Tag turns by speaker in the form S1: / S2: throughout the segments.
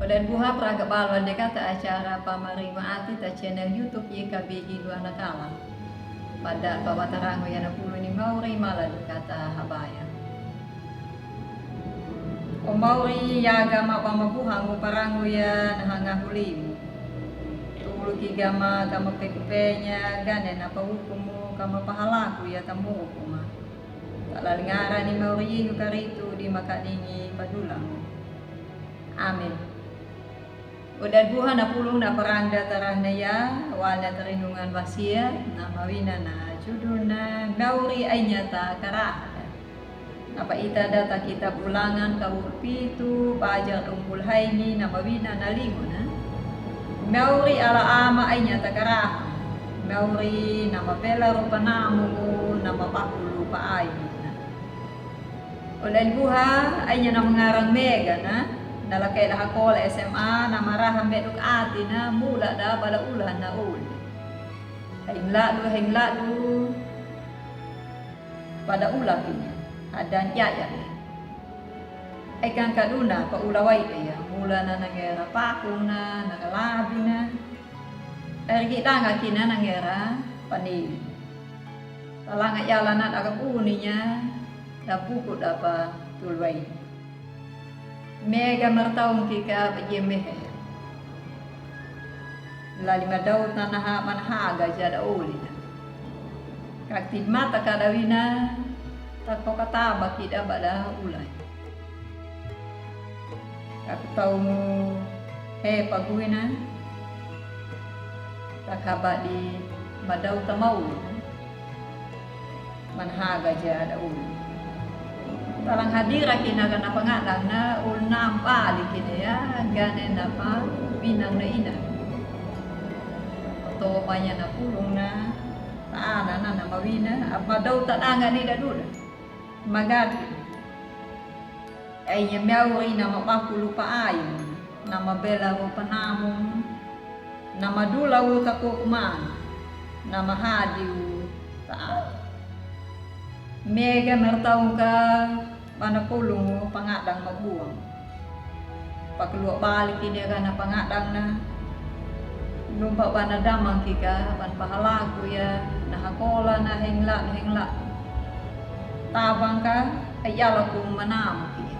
S1: Dan buha praga balwan dia kata acara pamarima ati ta channel YouTube YKBI Dua Nakala. Pada pawatarango ya na pulo ni Mauri malan kata habaya. O Mauri yaga mapamabuhang uparango ya nahangahulimu. Tulu kigama kama pekupenya gane na pahukumu kama pahalaku ya tamuhukuma. Talalingara ni Mauri hukaritu di makaningi padulang. Amin. Udan buha na pulong na paranda tarah na ya, wala tarinungan wasia, na mawina na judul na Mauri ay nyata karah. Apa ita data kitab ulangan kaurpitu, bajar umpul haini na mawina na limo na. Mauri ala ama ay nyata karah. Mauri na mapela rupa namu na mapakulu pa ay na. Udan buha ay nya na mengarang mega na. Nalakay lah ako la SMA na maraham meduk ati na mula da bala ulan na ul. Hingla du pada ulah pinya adan yaya. Ay kang kaduna pa ulaway ya mula na nangera pakong na nakalabi na. Ay kita nga kina nangera panili. Talang yala na agapuni niya na bukod apa tulway. Mega martaong kika pajemehe. Lali madaut na manhaga jada uli na. Kakti mata kadawina takpo kataba kita bada ulay. Kaktaw mo paguina takaba di madaut tamauli. Manhaga jada uli. Talang hadira kinaga na pangalang na ulna pali kinaya ganen na pa binang na ina. Oto manya na pulong na taana na mawina apa daw tatanga ni dadula. Magati. Ay nya Mauri na mapakulu pa ayon na mabela mo panamong na madula wo kakukman na mahadiw taan. Mega mertaong ka panapulong mo pangadang magbuwang. Pagluwa balik ini ka na pangadang na lumpa ba na damang kika pan pahalago ya nahakola na hengla. Tabang ka ay yala kong manamo kiya.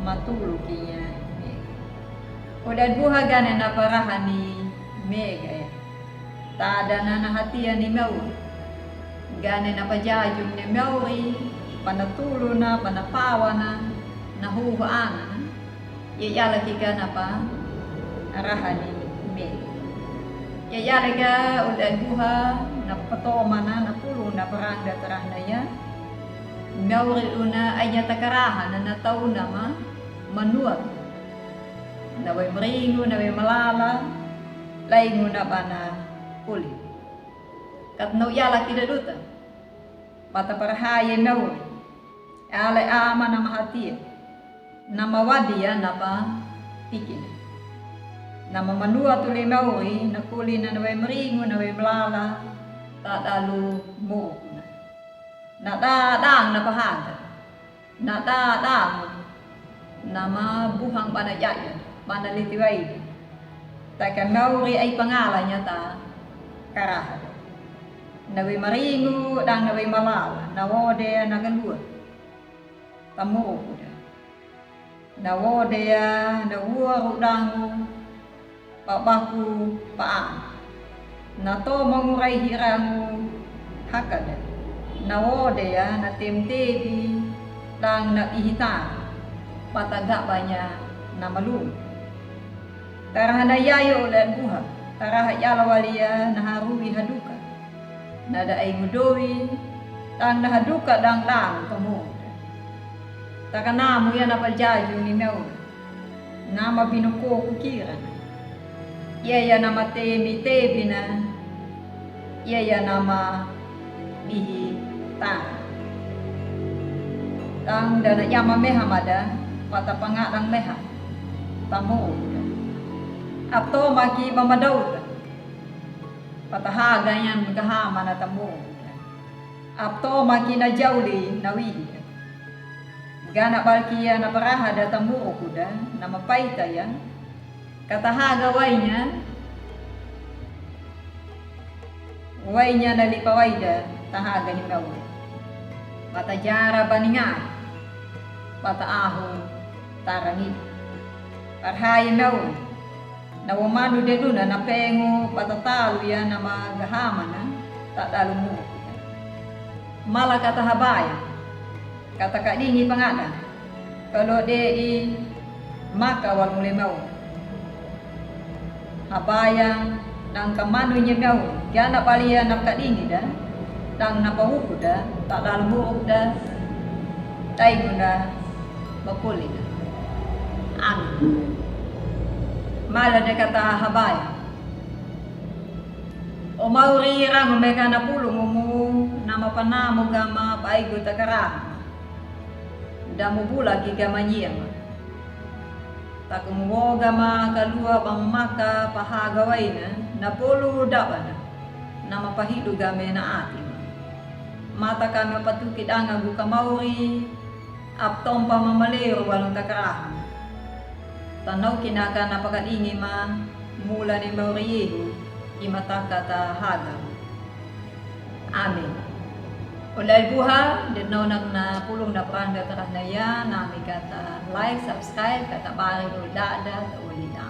S1: Matulog kiya. Udan buha ganen na parahan ni Mega ya. Tada na nahatian ni Mauri. Gane na pajajong ni Mauri, panatulo na, panapawa na, nahuhaan na, yayala ka na pa, arahan ni Mel. Yayala ka, udan buha, napatoma na, napulo na parang datarang na ya. Mauri una ay natakarahan na nataw na manuat. Naway maringo, naway malala, laingo na ba na ulit. Katno yala kidaduta. Pata parahaya Mauri. Alay ama na mahatiya. Na mawadiya na pa tikin. Na mamanua tuli Mauri na kuli na naway maringo, naway malala, tadalu mo na. Na dadang na pahada. Na dadang na mabuhang panayaya, panalitiway. Taka Mauri ay pangalan niya ta karahan. Naway maringo, dang naway malala, nawode nagalua. Tamo ko da. Nawode nawua rudango, pabaku paan. Nato manguray hirango hakada. Nawode na temtebi, dang na ihita, pataga ba niya na malum. Tarahanayayo ulan buha, tarahayalawaliya naharuwi haduka. Nada ay mudowi, tang nahaduka dang tamo. Takanamo yan napaljayo ni Mauri. Nama binuko kukiran. Yaya nama tebi na. Yaya nama bihi ta. Tang dana yama meha mada, pata pangadang meha. Tamo. Apto maki mamadaw. Patahaga yan magkahama na tamo. Apto makina jawli nawi. Gana balkiya na paraha da tamo kuda na mapayta yan katahaga wainya nalipawaida tahaga ni mau bata jara baninga bata ahon tarangit parhay mau na wamanu deduna na pengo patatalu ya na magahama na tadalo mo mala katahabaya kata kadingi pangada kalau de maka wal mulemau habayang nang kamano niya mau kaya na paliya na kadingi da nang napahuko da tadalo mo da tayo na mapuli da mala de kata habaya o maurira ngomeka na pulong mo na mapanamo gama paigo takara damo bula gigama nyiyama takumuwo gama kalua pamaka pahagaway na polo daban na mapahido game na atin mata kami patukid ang agu kamauri aptom pamamalero walang takarahan tanaw kinaka napakalingi ma mula ni mauriyeho imataka ta haga amin ulay buha din na pulong na panda takas na yan nami kata like subscribe kata bari ulada ta ulida